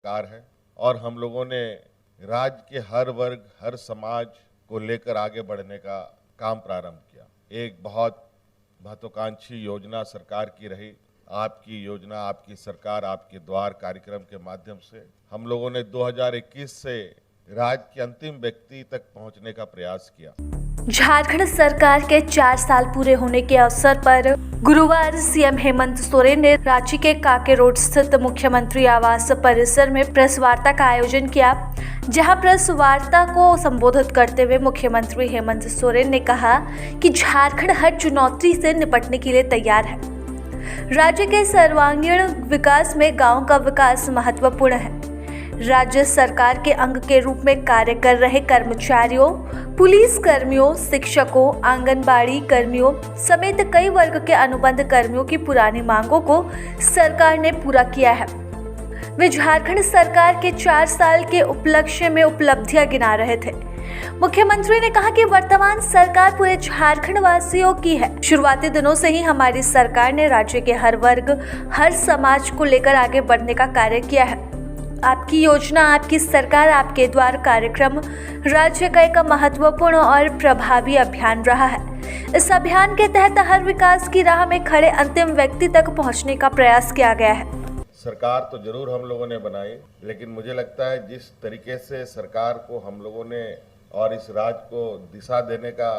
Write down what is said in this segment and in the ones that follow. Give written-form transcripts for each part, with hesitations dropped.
सरकार है और हम लोगों ने राज्य के हर वर्ग, हर समाज को लेकर आगे बढ़ने का काम प्रारंभ किया। एक बहुत महत्वाकांक्षी योजना सरकार की रही। आपकी योजना, आपकी सरकार, आपके द्वार कार्यक्रम के माध्यम से हम लोगों ने 2021 से राज्य के अंतिम व्यक्ति तक पहुंचने का प्रयास किया। झारखंड सरकार के 4 साल पूरे होने के अवसर पर गुरुवार सीएम हेमंत सोरेन ने रांची के काके रोड स्थित मुख्यमंत्री आवास परिसर में प्रेस वार्ता का आयोजन किया, जहां प्रेस वार्ता को संबोधित करते हुए मुख्यमंत्री हेमंत सोरेन ने कहा कि झारखंड हर चुनौती से निपटने के लिए तैयार है। राज्य के सर्वांगीण विकास में गांव का विकास महत्वपूर्ण है। राज्य सरकार के अंग के रूप में कार्य कर रहे कर्मचारियों, पुलिस कर्मियों, शिक्षकों, आंगनबाड़ी कर्मियों समेत कई वर्ग के अनुबंध कर्मियों की पुरानी मांगों को सरकार ने पूरा किया है। वे झारखंड सरकार के 4 साल के उपलक्ष्य में उपलब्धियां गिना रहे थे। मुख्यमंत्री ने कहा कि वर्तमान सरकार पूरे झारखंड वासियों की है। शुरुआती दिनों से ही हमारी सरकार ने राज्य के हर वर्ग, हर समाज को लेकर आगे बढ़ने का कार्य किया है। आपकी योजना, आपकी सरकार, आपके द्वार कार्यक्रम राज्य का एक महत्वपूर्ण और प्रभावी अभियान रहा है। इस अभियान के तहत हर विकास की राह में खड़े अंतिम व्यक्ति तक पहुंचने का प्रयास किया गया है। सरकार तो जरूर हम लोगों ने बनाई, लेकिन मुझे लगता है जिस तरीके से सरकार को हम लोगों ने और इस राज्य को दिशा देने का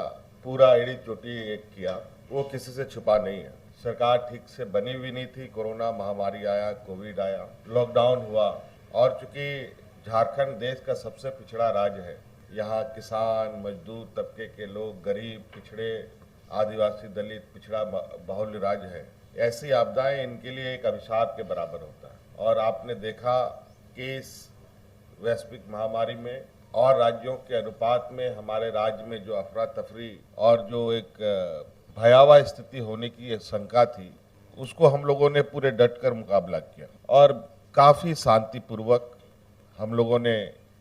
पूरा एड़ी चोटी किया, वो किसी से छुपा नहीं है। सरकार ठीक से बनी हुई नहीं थी। कोरोना महामारी आया, कोविड आया, लॉकडाउन हुआ, और चूंकि झारखंड देश का सबसे पिछड़ा राज्य है, यहाँ किसान, मजदूर तबके के लोग, गरीब, पिछड़े, आदिवासी, दलित, पिछड़ा बहुल राज्य है। ऐसी आपदाएं इनके लिए एक अभिशाप के बराबर होता है। और आपने देखा कि इस वैश्विक महामारी में और राज्यों के अनुपात में हमारे राज्य में जो अफरा तफरी और जो एक भयावह स्थिति होने की शंका थी, उसको हम लोगों ने पूरे डट कर मुकाबला किया और काफ़ी शांतिपूर्वक हम लोगों ने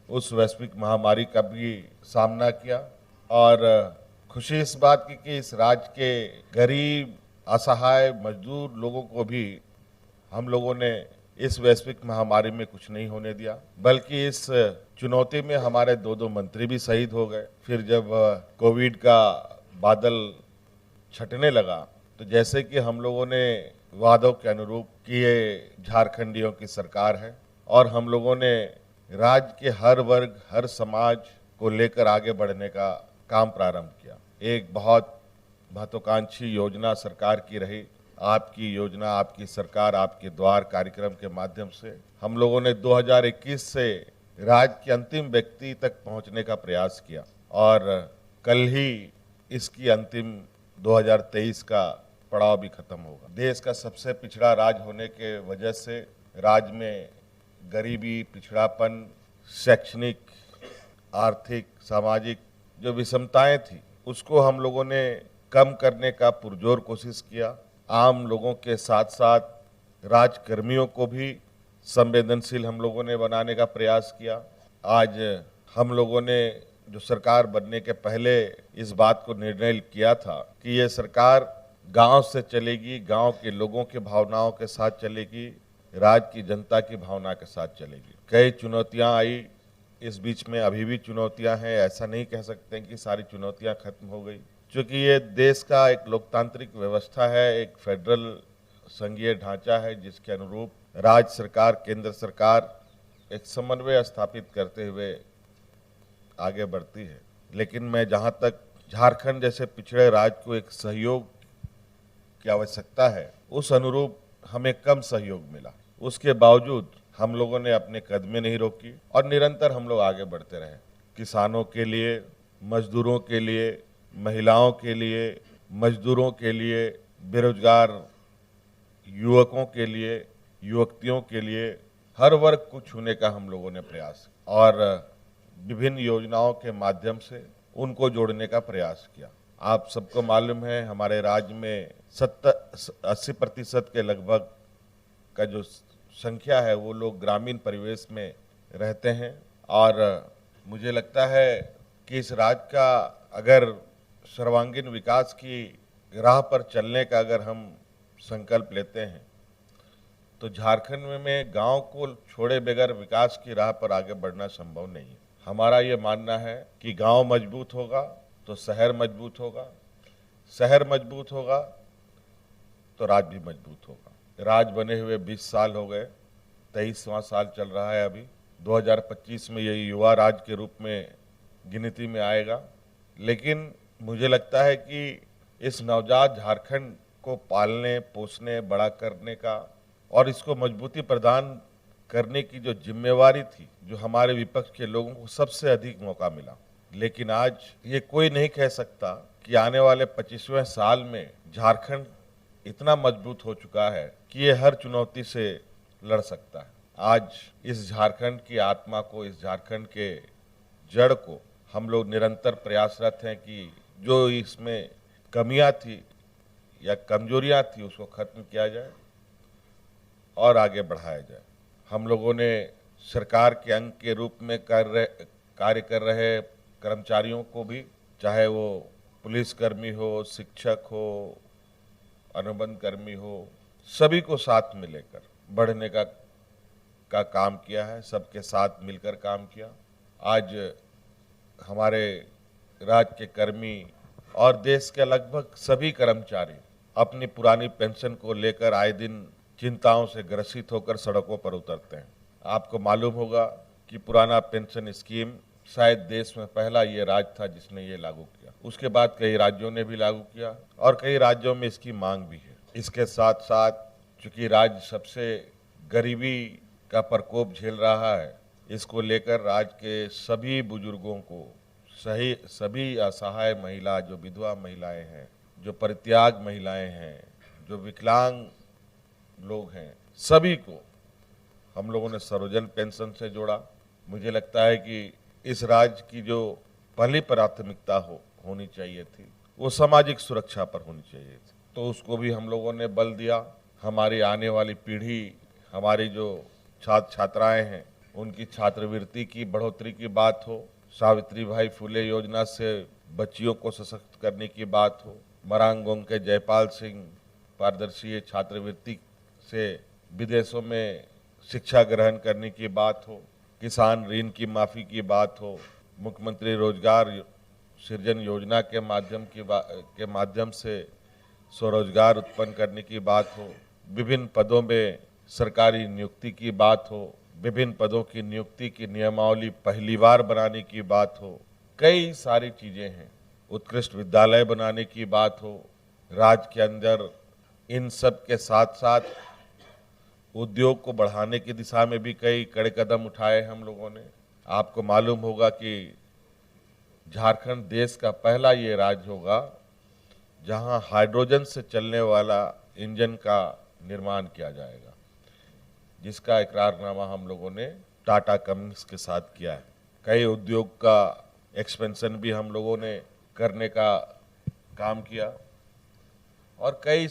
उस वैश्विक महामारी का भी सामना किया। और खुशी इस बात की कि इस राज्य के गरीब, असहाय, मजदूर लोगों को भी हम लोगों ने इस वैश्विक महामारी में कुछ नहीं होने दिया, बल्कि इस चुनौती में हमारे 2 मंत्री भी शहीद हो गए। फिर जब कोविड का बादल छटने लगा, तो जैसे कि हम लोगों ने वादों के अनुरूप कि ये झारखंडियों की सरकार है और हम लोगों ने राज्य के हर वर्ग, हर समाज को लेकर आगे बढ़ने का काम प्रारंभ किया। एक बहुत महत्वाकांक्षी योजना सरकार की रही। आपकी योजना, आपकी सरकार, आपके द्वार कार्यक्रम के माध्यम से हम लोगों ने 2021 से राज्य के अंतिम व्यक्ति तक पहुंचने का प्रयास किया और कल ही इसकी अंतिम 2023 का पड़ाव भी खत्म होगा। देश का सबसे पिछड़ा राज्य होने के वजह से राज्य में गरीबी, पिछड़ापन, शैक्षणिक, आर्थिक, सामाजिक जो विषमताएं थी, उसको हम लोगों ने कम करने का पुरजोर कोशिश किया। आम लोगों के साथ साथ राजकर्मियों को भी संवेदनशील हम लोगों ने बनाने का प्रयास किया। आज हम लोगों ने जो सरकार बनने के पहले इस बात को निर्णय किया था कि ये सरकार गांव से चलेगी, गांव के लोगों के भावनाओं के साथ चलेगी, राज्य की जनता की भावना के साथ चलेगी। कई चुनौतियां आई, इस बीच में अभी भी चुनौतियां हैं। ऐसा नहीं कह सकते कि सारी चुनौतियां खत्म हो गई, क्योंकि ये देश का एक लोकतांत्रिक व्यवस्था है, एक फेडरल संघीय ढांचा है, जिसके अनुरूप राज्य सरकार, केंद्र सरकार एक समन्वय स्थापित करते हुए आगे बढ़ती है। लेकिन मैं जहां तक झारखंड जैसे पिछड़े राज्य को एक सहयोग की आवश्यकता है, उस अनुरूप हमें कम सहयोग मिला। उसके बावजूद हम लोगों ने अपने कदमें नहीं रोकी और निरंतर हम लोग आगे बढ़ते रहे। किसानों के लिए, मजदूरों के लिए, महिलाओं के लिए, मजदूरों के लिए, बेरोजगार युवकों के लिए, युवतियों के लिए, हर वर्ग को छूने का हम लोगों ने प्रयास और विभिन्न योजनाओं के माध्यम से उनको जोड़ने का प्रयास किया। आप सबको मालूम है, हमारे राज्य में 80% के लगभग का जो संख्या है वो लोग ग्रामीण परिवेश में रहते हैं और मुझे लगता है कि इस राज्य का अगर सर्वांगीण विकास की राह पर चलने का अगर हम संकल्प लेते हैं तो झारखंड में गांव को छोड़े बगैर विकास की राह पर आगे बढ़ना संभव नहीं है। हमारा ये मानना है कि गांव मजबूत होगा तो शहर मजबूत होगा, शहर मजबूत होगा तो राज्य भी मजबूत होगा। राज्य बने हुए 20 साल हो गए, 23वां साल चल रहा है अभी। 2025 में ये युवा राज्य के रूप में गिनती में आएगा। लेकिन मुझे लगता है कि इस नवजात झारखंड को पालने, पोसने, बड़ा करने का और इसको मजबूती प्रदान करने की जो जिम्मेवारी थी, जो हमारे विपक्ष के लोगों को सबसे अधिक मौका मिला। लेकिन आज ये कोई नहीं कह सकता कि आने वाले 25वें साल में झारखंड इतना मजबूत हो चुका है कि ये हर चुनौती से लड़ सकता है। आज इस झारखंड की आत्मा को, इस झारखंड के जड़ को हम लोग निरंतर प्रयासरत हैं कि जो इसमें कमियां थी या कमजोरियां थी उसको खत्म किया जाए और आगे बढ़ाया जाए। हम लोगों ने सरकार के अंग के रूप में कार्य कर रहे कर्मचारियों को भी, चाहे वो पुलिसकर्मी हो, शिक्षक हो, अनुबंध कर्मी हो, सभी को साथ में लेकर बढ़ने का काम किया है। सबके साथ मिलकर काम किया। आज हमारे राज्य के कर्मी और देश के लगभग सभी कर्मचारी अपनी पुरानी पेंशन को लेकर आए दिन चिंताओं से ग्रसित होकर सड़कों पर उतरते हैं। आपको मालूम होगा कि पुराना पेंशन स्कीम शायद देश में पहला ये राज्य था जिसने ये लागू किया। उसके बाद कई राज्यों ने भी लागू किया और कई राज्यों में इसकी मांग भी है। इसके साथ साथ चूंकि राज्य सबसे गरीबी का प्रकोप झेल रहा है, इसको लेकर राज्य के सभी बुजुर्गों को, सभी असहाय महिला, जो विधवा महिलाएं हैं, जो परित्याग महिलाएं हैं, जो विकलांग लोग हैं, सभी को हम लोगों ने सर्वजन पेंशन से जोड़ा। मुझे लगता है कि इस राज्य की जो पहली प्राथमिकता होनी चाहिए थी वो सामाजिक सुरक्षा पर होनी चाहिए थी, तो उसको भी हम लोगों ने बल दिया। हमारी आने वाली पीढ़ी, हमारी जो छात्र छात्राएं हैं, उनकी छात्रवृत्ति की बढ़ोतरी की बात हो, सावित्रीबाई फुले योजना से बच्चियों को सशक्त करने की बात हो, मरांगोंग के जयपाल सिंह पारदर्शी छात्रवृत्ति से विदेशों में शिक्षा ग्रहण करने की बात हो, किसान ऋण की माफी की बात हो, मुख्यमंत्री रोजगार सृजन योजना के माध्यम से स्वरोजगार उत्पन्न करने की बात हो, विभिन्न पदों में सरकारी नियुक्ति की बात हो, विभिन्न पदों की नियुक्ति की नियमावली पहली बार बनाने की बात हो, कई सारी चीजें हैं। उत्कृष्ट विद्यालय बनाने की बात हो राज्य के अंदर। इन सब के साथ साथ उद्योग को बढ़ाने की दिशा में भी कई कड़े कदम उठाए हम लोगों ने। आपको मालूम होगा कि झारखंड देश का पहला ये राज्य होगा जहां हाइड्रोजन से चलने वाला इंजन का निर्माण किया जाएगा, जिसका इकरारनामा हम लोगों ने टाटा कंपनी के साथ किया है। कई उद्योग का एक्सपेंशन भी हम लोगों ने करने का काम किया और कई